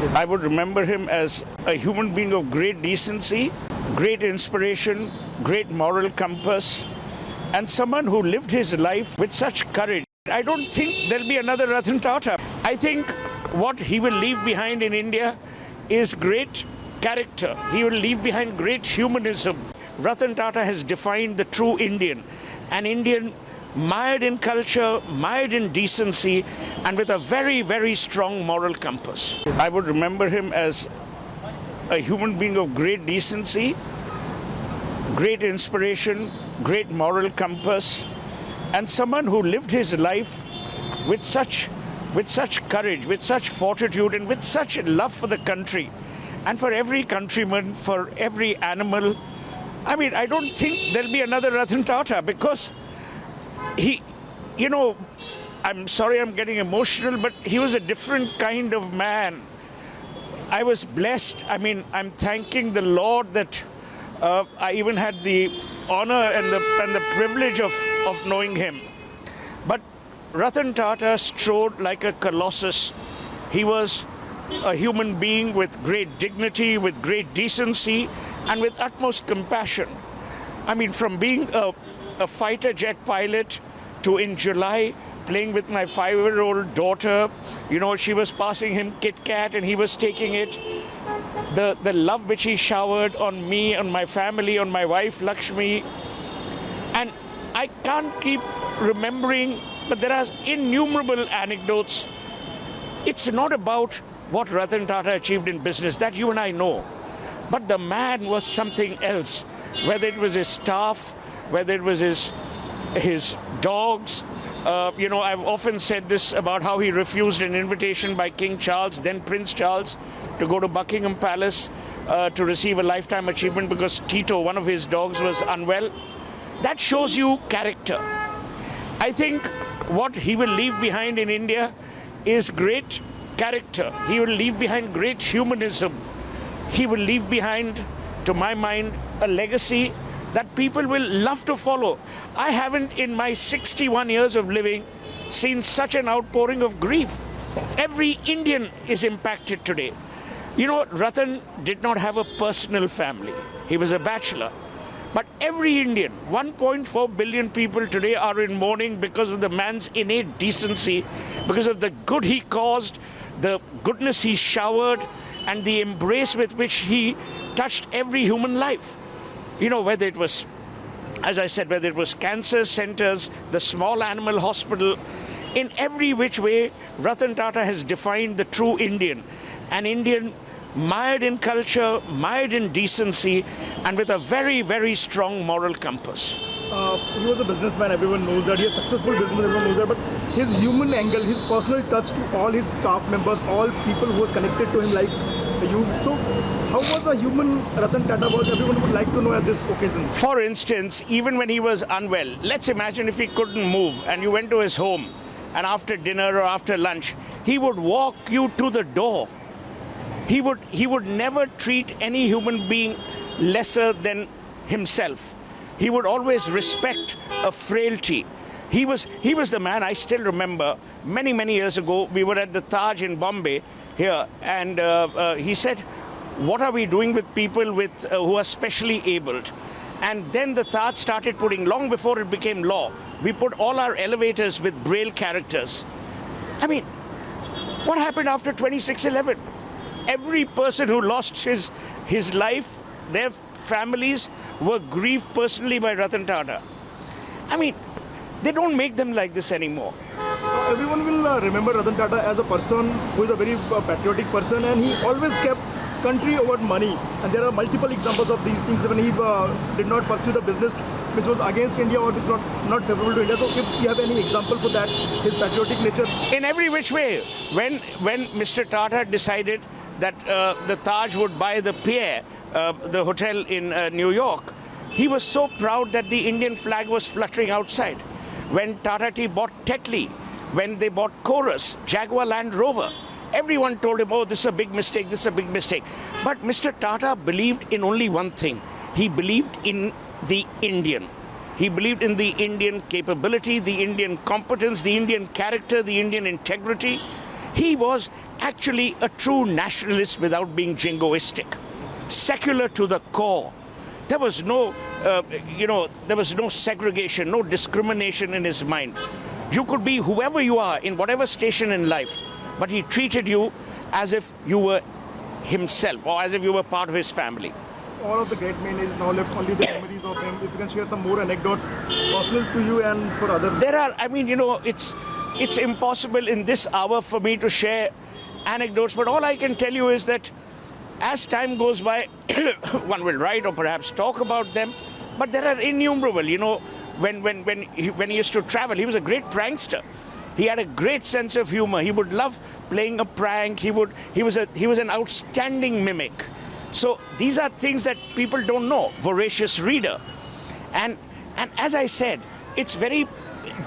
I would remember him as a human being of great decency, great inspiration, great moral compass, and someone who lived his life with such courage. I don't think there'll be another Ratan Tata. I think what he will leave behind in India is great character. He will leave behind great humanism. Ratan Tata has defined the true Indian, an Indian mired in culture, mired in decency, and with a very, very strong moral compass. I would remember him as a human being of great decency, great inspiration, great moral compass, and someone who lived his life with such courage, with such fortitude, and with such love for the country, and for every countryman, for every animal. I mean, I don't think there'll be another Ratan Tata, because he, I'm sorry I'm getting emotional, but he was a different kind of man. I was blessed. I mean, I'm thanking the Lord that I even had the honor and the privilege of knowing him. But Ratan Tata strode like a colossus. He was a human being with great dignity, with great decency, and with utmost compassion. I mean, from being a fighter jet pilot to, in July, playing with my 5-year-old daughter, she was passing him Kit Kat and he was taking it. The love which he showered on me, on my family, on my wife Lakshmi. And I can't keep remembering, but there are innumerable anecdotes. It's not about what Ratan Tata achieved in business, that you and I know. But the man was something else, whether it was his staff, whether it was his dogs. I've often said this about how he refused an invitation by King Charles, then Prince Charles, to go to Buckingham Palace to receive a lifetime achievement because Tito, one of his dogs, was unwell. That shows you character. I think what he will leave behind in India is great character. He will leave behind great humanism. He will leave behind, to my mind, a legacy that people will love to follow. I haven't, in my 61 years of living, seen such an outpouring of grief. Every Indian is impacted today. Ratan did not have a personal family. He was a bachelor. But every Indian, 1.4 billion people today, are in mourning because of the man's innate decency, because of the good he caused, the goodness he showered, and the embrace with which he touched every human life. Whether it was, as I said, whether it was cancer centers, the small animal hospital, in every which way, Ratan Tata has defined the true Indian, an Indian mired in culture, mired in decency, and with a very, very strong moral compass. He was a businessman, everyone knows that. He is a successful businessman, everyone knows that. But his human angle, his personal touch to all his staff members, all people who was connected to him like you. So, how was a human Ratan Tata was? Everyone would like to know at this occasion. For instance, even when he was unwell, let's imagine if he couldn't move and you went to his home, and after dinner or after lunch, he would walk you to the door. He would never treat any human being lesser than himself. He would always respect a frailty. He was the man. I still remember many, many years ago, we were at the Taj in Bombay here, and he said, what are we doing with people who are specially abled? And then the Taj started putting, long before it became law, we put all our elevators with Braille characters. I mean, what happened after 26/11? Every person who lost his life, their families were grieved personally by Ratan Tata. I mean, they don't make them like this anymore. Everyone will remember Ratan Tata as a person who is a very patriotic person, and he always kept country over money. And there are multiple examples of these things when he did not pursue the business which was against India or which was not favorable to India. So if you have any example for that, his patriotic nature? In every which way. When Mr. Tata decided that the Taj would buy the Pierre, the hotel in New York, he was so proud that the Indian flag was fluttering outside. When Tata Tea bought Tetley, when they bought Chorus, Jaguar Land Rover, everyone told him, oh, this is a big mistake, this is a big mistake. But Mr. Tata believed in only one thing. He believed in the Indian. He believed in the Indian capability, the Indian competence, the Indian character, the Indian integrity. He was actually a true nationalist without being jingoistic, secular to the core. There was no, there was no segregation, no discrimination in his mind. You could be whoever you are in whatever station in life, but he treated you as if you were himself or as if you were part of his family. All of the great men is now left only the memories of him. If you can share some more anecdotes personal to you and for others. There are, it's impossible in this hour for me to share anecdotes, but all I can tell you is that as time goes by, one will write or perhaps talk about them, but there are innumerable. When he used to travel, he was a great prankster. He had a great sense of humor. He would love playing a prank. He was an outstanding mimic. So these are things that people don't know. Voracious reader, and as I said, it's very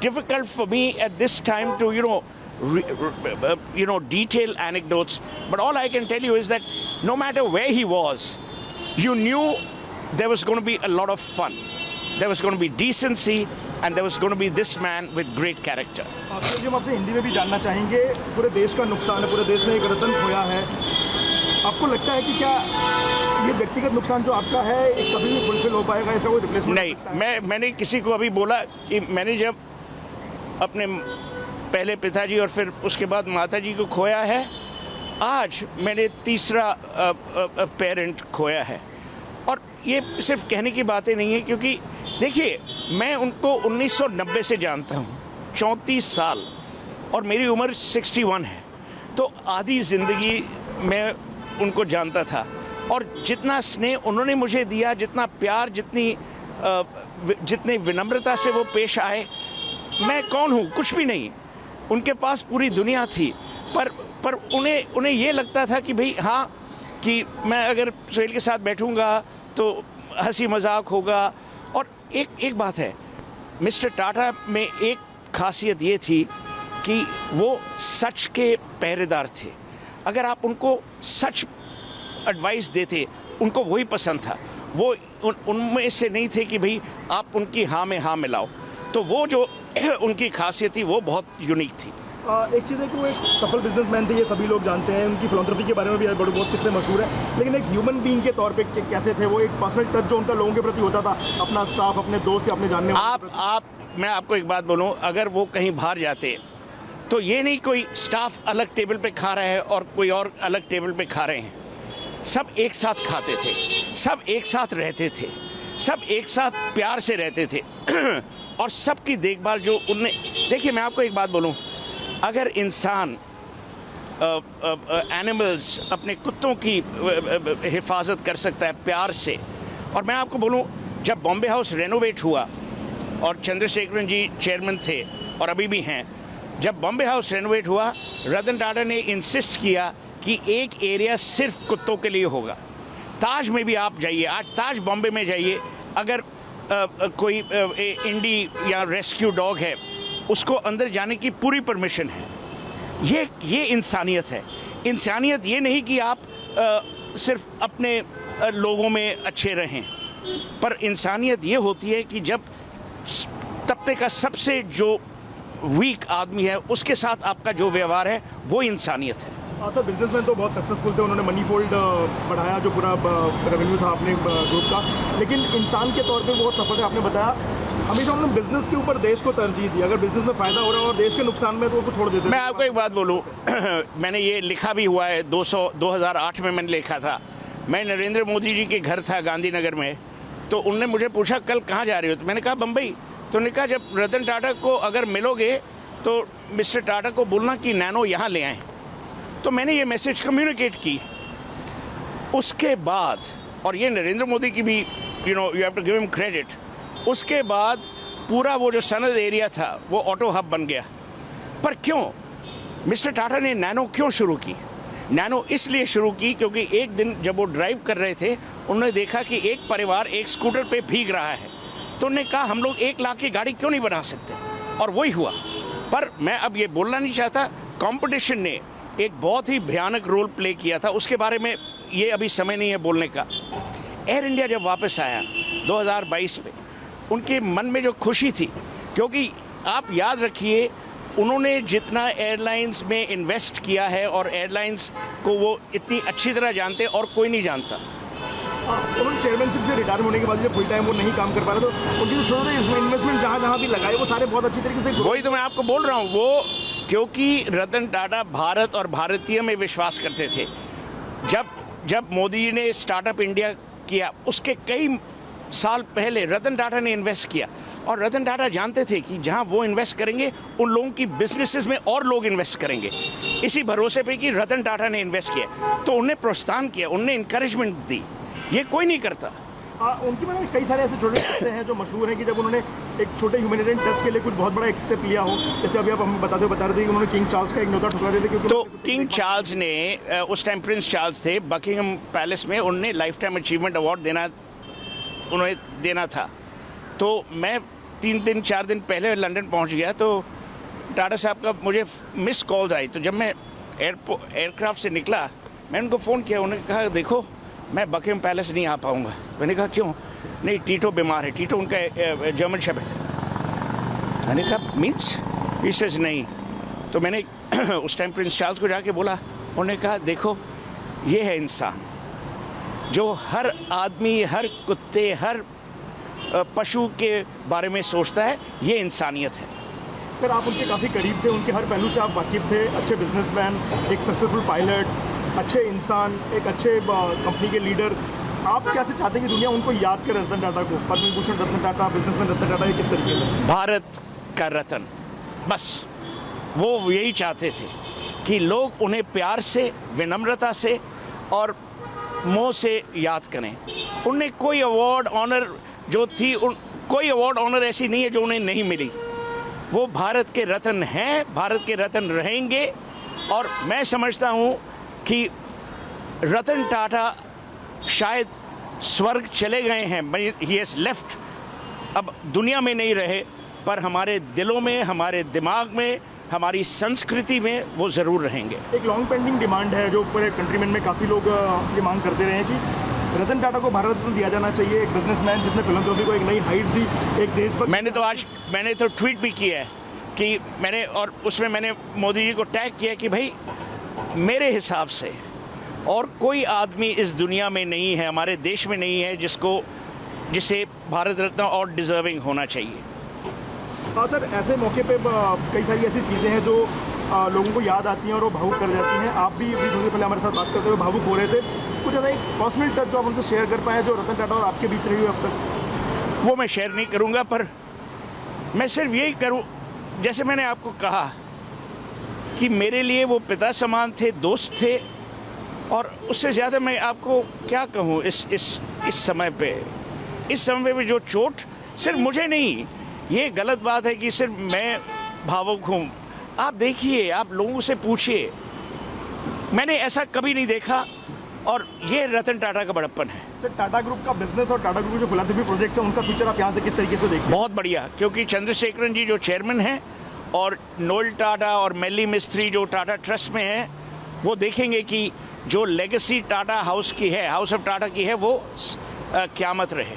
difficult for me at this time to detail anecdotes. But all I can tell you is that no matter where he was, you knew there was going to be a lot of fun. There was going to be decency, and there was going to be this man with great character. जी हम आपसे हिंदी में भी जानना चाहेंगे, पूरे देश का नुकसान है, पूरे देश ने एक रतन खोया है। आपको लगता है कि क्या ये व्यक्तिगत नुकसान जो आपका है कभी भी फुलफिल हो पाएगा, इसका कोई रिप्लेसमेंट? नहीं, मैंने किसी को अभी बोला कि मैंने जब अपने पहले पिताजी और फिर उसके बाद माताजी को खोया है, आज मैंने तीसरा पेरेंट खोया है। और ये सिर्फ कहने की बातें नहीं है, क्योंकि देखिए मैं उनको 1990 से जानता हूँ, 34 साल, और मेरी उम्र 61 है। तो आधी ज़िंदगी मैं उनको जानता था, और जितना स्नेह उन्होंने मुझे दिया, जितना प्यार, जितनी विनम्रता से वो पेश आए, मैं कौन हूँ? कुछ भी नहीं। उनके पास पूरी दुनिया थी, पर उन्हें ये लगता था कि भाई हाँ, कि मैं अगर सुहेल के साथ बैठूंगा तो हंसी मजाक होगा। और एक बात है, मिस्टर टाटा में एक खासियत ये थी कि वो सच के पहरेदार थे। अगर आप उनको सच एडवाइस देते, उनको वही पसंद था। वो उनमें से नहीं थे कि भाई आप उनकी हाँ में हाँ मिलाओ। तो वो जो उनकी खासियत थी वो बहुत यूनिक थी। एक चीज़ है कि वो एक सफल बिजनेसमैन थे, ये सभी लोग जानते हैं। उनकी फिलॉन्थ्रफी के बारे में भी बहुत किस्से मशहूर है, लेकिन एक ह्यूमन बीइंग के तौर पे कैसे थे वो? एक पर्सनल टच जो उनका लोगों के प्रति होता था, अपना स्टाफ, अपने दोस्त, अपने जानने वाले। मैं आपको एक बात बोलूं, अगर वो कहीं बाहर जाते तो ये नहीं कोई स्टाफ अलग टेबल पे खा रहा है और कोई और अलग टेबल पे खा रहे हैं। सब एक साथ खाते थे, सब एक साथ रहते थे, सब एक साथ प्यार से रहते थे और सबकी देखभाल जो उनने। देखिए मैं आपको एक बात बोलूं, अगर इंसान एनिमल्स अपने कुत्तों की हिफाजत कर सकता है प्यार से, और मैं आपको बोलूं, जब बॉम्बे हाउस रेनोवेट हुआ और चंद्रशेखरन जी चेयरमैन थे और अभी भी हैं, जब बॉम्बे हाउस रेनोवेट हुआ, रतन टाटा ने इंसिस्ट किया कि एक एरिया सिर्फ कुत्तों के लिए होगा। ताज में भी आप जाइए, आज ताज बॉम्बे में जाइए, अगर कोई इंडी या रेस्क्यू डॉग है, उसको अंदर जाने की पूरी परमिशन है। ये इंसानियत है। इंसानियत ये नहीं कि आप सिर्फ अपने लोगों में अच्छे रहें, पर इंसानियत ये होती है कि जब तबके का सबसे जो वीक आदमी है उसके साथ आपका जो व्यवहार है वो इंसानियत है। सर बिजनेसमैन तो बहुत सक्सेसफुल थे, उन्होंने मनी फोल्ड बढ़ाया जो पूरा रेवेन्यू था अपने ग्रुप का, लेकिन इंसान के तौर पे बहुत सफल है। आपने बताया हमेशा उन्होंने बिजनेस के ऊपर देश को तरजीह दी, अगर बिजनेस में फ़ायदा हो रहा है और देश के नुकसान में तो उसको छोड़ देते। मैं आपको एक बात बोलूँ, मैंने ये लिखा भी हुआ है, 2008 में मैंने लिखा था। मैं नरेंद्र मोदी जी के घर था गांधीनगर में, तो उनने मुझे पूछा कल कहाँ जा रहे हो, तो मैंने कहा बम्बई। तो उन्होंने कहा जब रतन टाटा को अगर मिलोगे तो मिस्टर टाटा को बोलना कि नैनो यहाँ ले आएँ। तो मैंने ये मैसेज कम्युनिकेट की। उसके बाद, और ये नरेंद्र मोदी की भी you have to give him credit, उसके बाद पूरा वो जो सनद एरिया था वो ऑटो हब बन गया। पर क्यों मिस्टर टाटा ने नैनो क्यों शुरू की? नैनो इसलिए शुरू की क्योंकि एक दिन जब वो ड्राइव कर रहे थे, उन्होंने देखा कि एक परिवार एक स्कूटर पे भीग रहा है, तो उन्होंने कहा हम लोग 1 लाख की गाड़ी क्यों नहीं बना सकते, और वही हुआ। पर मैं अब ये बोलना नहीं चाहता, कंपटीशन ने एक बहुत ही भयानक रोल प्ले किया था, उसके बारे में ये अभी समय नहीं है बोलने का। एयर इंडिया जब वापस आया 2022 में, उनके मन में जो खुशी थी, क्योंकि आप याद रखिए उन्होंने जितना एयरलाइंस में इन्वेस्ट किया है और एयरलाइंस को वो इतनी अच्छी तरह जानते और कोई नहीं जानता। उन्होंने चेयरमैनशिप से रिटायर होने के बाद जब फुल टाइम वो नहीं काम कर पा रहे तो उनकी जो छोटे इन्वेस्टमेंट जहाँ भी लगाए वो सारे बहुत अच्छी तरीके से। वही तो मैं आपको बोल रहा हूँ, वो क्योंकि रतन टाटा भारत और भारतीय में विश्वास करते थे। जब मोदी जी ने स्टार्टअप इंडिया किया उसके कई साल पहले रतन टाटा ने इन्वेस्ट किया, और रतन टाटा जानते थे कि जहां वो इन्वेस्ट करेंगे उन लोगों की बिजनेसेस में और लोग इन्वेस्ट करेंगे। इसी भरोसे पे कि रतन टाटा ने इन्वेस्ट किया तो उन्हें प्रोत्साहन किया, उन्हें इंकरेजमेंट दी। ये कोई नहीं करता। उनकी मैंने कई सारे ऐसे छोटे किस्से हैं जो मशहूर हैं कि जब उन्होंने एक छोटे ह्यूमैनिटेरियन टच के लिए कुछ बहुत बड़ा एक स्टेप लिया हो, जैसे अभी आप हमें बता रहे थे कि उन्होंने किंग चार्ल्स का एक न्योता ठुकरा दिया था। तो किंग चार्ल्स ने उस टाइम प्रिंस चार्ल्स थे, बकिंगम पैलेस में उन्हें लाइफ टाइम अचीवमेंट अवार्ड देना था। तो मैं 4 दिन पहले लंदन पहुंच गया तो टाटा साहब का मुझे मिस कॉल्स आई। तो जब मैं एयरक्राफ्ट से निकला मैंने उनको फ़ोन किया, उन्होंने कहा देखो मैं बकिंगम पैलेस नहीं आ पाऊंगा। मैंने कहा क्यों? नहीं, टीटो बीमार है। टीटो उनका जर्मन शेफर्ड है। मैंने कहा मीन्स? ही सेज नहीं। तो मैंने उस टाइम प्रिंस चार्ल्स को जाके बोला, उन्होंने कहा देखो ये है इंसान जो हर आदमी, हर कुत्ते, हर पशु के बारे में सोचता है, ये इंसानियत है। सर आप उनके काफ़ी करीब थे, उनके हर पहलू से आप वाकिफ थे। अच्छे बिजनेसमैन, एक सक्सेसफुल पायलट, अच्छे इंसान, एक अच्छे कंपनी के लीडर। आप कैसे चाहते हैं कि दुनिया उनको याद करे, रतन टाटा को? पद्म विभूषण रतन टाटा, बिजनेसमैन रतन टाटा, ये किस तरीके से? भारत का रतन, बस वो यही चाहते थे कि लोग उन्हें प्यार से, विनम्रता से और मोह से याद करें। उन्हें कोई अवार्ड ऑनर जो थी, कोई अवार्ड ऑनर ऐसी नहीं है जो उन्हें नहीं मिली। वो भारत के रत्न हैं, भारत के रत्न रहेंगे। और मैं समझता हूँ कि रतन टाटा शायद स्वर्ग चले गए हैं, ही हैज़ लेफ्ट, अब दुनिया में नहीं रहे, पर हमारे दिलों में, हमारे दिमाग में, हमारी संस्कृति में वो ज़रूर रहेंगे। एक लॉन्ग पेंडिंग डिमांड है जो पूरे कंट्रीमेन में काफ़ी लोग ये मांग करते रहे हैं कि रतन टाटा को भारत रत्न दिया जाना चाहिए। एक बिजनेसमैन जिसने फिलैंथ्रोपी को एक नई हाइट दी, एक देशभक्त। मैंने तो ट्वीट भी किया है कि और उसमें मैंने मोदी जी को टैग किया कि भाई मेरे हिसाब से और कोई आदमी इस दुनिया में नहीं है, हमारे देश में नहीं है जिसे भारत रत्न और डिजर्विंग होना चाहिए। हाँ सर, ऐसे मौके पे कई सारी ऐसी चीज़ें हैं जो लोगों को याद आती हैं और वो भावुक कर जाती हैं। आप भी अभी थोड़ी पहले हमारे साथ बात करते हुए भावुक हो रहे थे। कुछ ऐसा एक पर्सनल टच जो आप उनसे शेयर कर पाए जो रतन टाटा और आपके बीच रही हुई अब तक? वो मैं शेयर नहीं करूँगा, पर मैं सिर्फ यही करूँ, जैसे मैंने आपको कहा कि मेरे लिए वो पिता समान थे, दोस्त थे, और उससे ज़्यादा मैं आपको क्या कहूँ इस समय पे जो चोट सिर्फ मुझे नहीं, ये गलत बात है कि सिर्फ मैं भावुक हूँ। आप देखिए, आप लोगों से पूछिए, मैंने ऐसा कभी नहीं देखा, और ये रतन टाटा का बड़प्पन है। सर टाटा ग्रुप का बिजनेस और टाटा ग्रुप जो फिलैंथ्रोपी प्रोजेक्ट है उनका फ्यूचर आप यहाँ से किस तरीके से देखते हैं? बहुत बढ़िया, क्योंकि चंद्रशेखरन जी जो चेयरमैन हैं और नोएल टाटा और मेली मिस्त्री जो टाटा ट्रस्ट में हैं, वो देखेंगे कि जो लेगेसी टाटा हाउस की है, हाउस ऑफ टाटा की है, वो क़यामत रहे।